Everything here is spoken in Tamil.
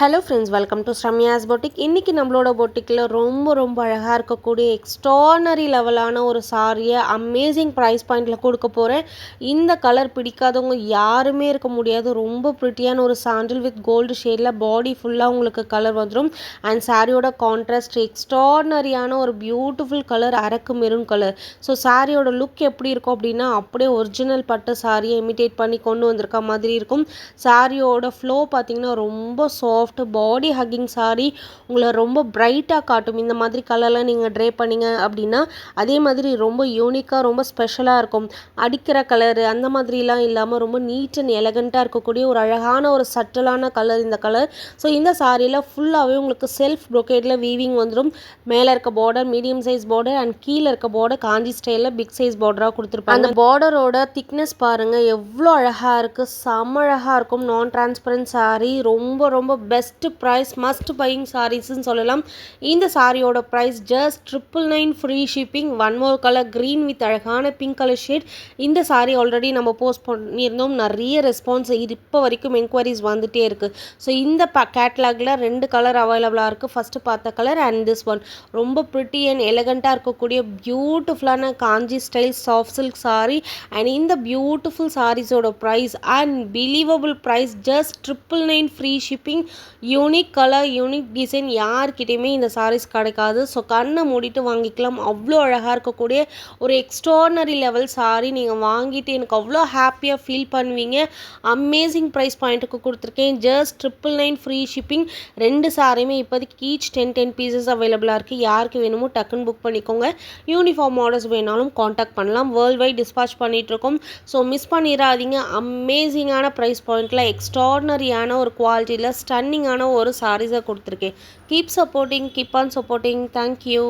Hello friends, welcome to Sramya's boutique. இன்றைக்கி நம்மளோட பொட்டிக்கில் ரொம்ப அழகாக இருக்கக்கூடிய எக்ஸ்ட்ரானரி லெவலான ஒரு சாரியை அமேசிங் ப்ரைஸ் பாயிண்டில் கொடுக்க போகிறேன். இந்த கலர் பிடிக்காதவங்க யாருமே இருக்க முடியாது. ரொம்ப ப்ரிட்டியான ஒரு சாண்டில் வித் கோல்டு ஷேடில் பாடி ஃபுல்லாக உங்களுக்கு கலர் வந்துடும். அண்ட் சாரியோட கான்ட்ராஸ்ட் எக்ஸ்ட்ரானரியான ஒரு பியூட்டிஃபுல் கலர், அரக்கு மெரூன் கலர். ஸோ சாரியோட லுக் எப்படி இருக்கும் அப்படின்னா, அப்படியே ஒரிஜினல் பட்டு சாரியை இமிட்டேட் பண்ணி கொண்டு வந்திருக்க மாதிரி இருக்கும். சாரியோட ஃப்ளோ பார்த்திங்கன்னா ரொம்ப சாஃப்ட் பாடி ஹக்கிங் சாரி, உங்களை ரொம்ப பிரைட்டாக காட்டும். இந்த மாதிரி கலர்லாம் நீங்கள் ட்ரே பண்ணிங்க அப்படின்னா அதே மாதிரி ரொம்ப யூனிக்காக ரொம்ப ஸ்பெஷலாக இருக்கும். அடிக்கிற கலரு அந்த மாதிரிலாம் இல்லாமல் ரொம்ப நீட் அண்ட் எலகண்ட்டாக இருக்கக்கூடிய ஒரு அழகான ஒரு சட்டலான கலர் இந்த கலர். ஸோ இந்த சாரியில் ஃபுல்லாகவே உங்களுக்கு செல்ஃப் ப்ரொக்கேட்டில் வீவிங் வந்துடும். மேலே இருக்க border medium size border and கீழே இருக்க பார்டர் காஞ்சி ஸ்டைலில் பிக் சைஸ் பார்டராக கொடுத்துருப்பாங்க. அந்த பார்டரோட திக்னஸ் பாருங்கள் எவ்வளோ அழகாக இருக்குது, செம்ம அழகாக இருக்கும். நான் டிரான்ஸ்பரண்ட் சாரி, ரொம்ப பெஸ்ட் ப்ரைஸ், மஸ்ட் பையிங் சாரீஸ்ன்னு சொல்லலாம். இந்த சாரியோட price just 999 free shipping. One more colour green with அழகான பிங்க் கலர் ஷேட். இந்த சாரி ஆல்ரெடி நம்ம போஸ்ட் பண்ணியிருந்தோம். நிறைய ரெஸ்பான்ஸ் இப்போ வரைக்கும் என்கொயரிஸ் வந்துகிட்டே இருக்குது. ஸோ இந்த கேட்லாகில் 2 கலர் அவைலபிளாக இருக்குது. ஃபஸ்ட்டு பார்த்த கலர் அண்ட் திஸ் ஒன். ரொம்ப ப்ரிட்டி அண்ட் எலகண்ட்டாக இருக்கக்கூடிய பியூட்டிஃபுல்லான Kanchi style soft silk sari. அண்ட் இந்த பியூட்டிஃபுல் சாரீஸோட price unbelievable price just 999 free shipping. Unique colour, unique design, யார்கிட்டையுமே இந்த சாரீஸ் கிடைக்காது. ஸோ கண்ணை மூடிட்டு வாங்கிக்கலாம். அவ்வளோ அழகாக இருக்கக்கூடிய ஒரு எக்ஸ்ட்ரானரி லெவல் சாரீ. நீங்கள் வாங்கிட்டு எனக்கு அவ்வளோ ஹாப்பியாக ஃபீல் பண்ணுவீங்க. அமேசிங் ப்ரைஸ் பாயிண்ட்டுக்கு கொடுத்துருக்கேன். Just 999 free shipping. 2 சாரியுமே இப்போதைக்கு ஈச் 10 பீசஸ் அவைலபிளாக இருக்குது. யாருக்கு வேணுமோ டக்குன்னு புக் பண்ணிக்கோங்க. யூனிஃபார்ம் ஆர்டர்ஸ் வேணாலும் காண்டாக்ட் பண்ணலாம். வேர்ல்டு வைட் டிஸ்பாச் பண்ணிகிட்ருக்கோம். ஸோ மிஸ் பண்ணிடாதீங்க. அமேசிங்கான ப்ரைஸ் பாயிண்டில் எக்ஸ்ட்ரானரியான ஒரு குவாலிட்டியில் ஸ்டன்னிங்கான ஒரு சாரீஸை கொடுத்துருக்கேன். Keep supporting, keep on supporting. Thank you.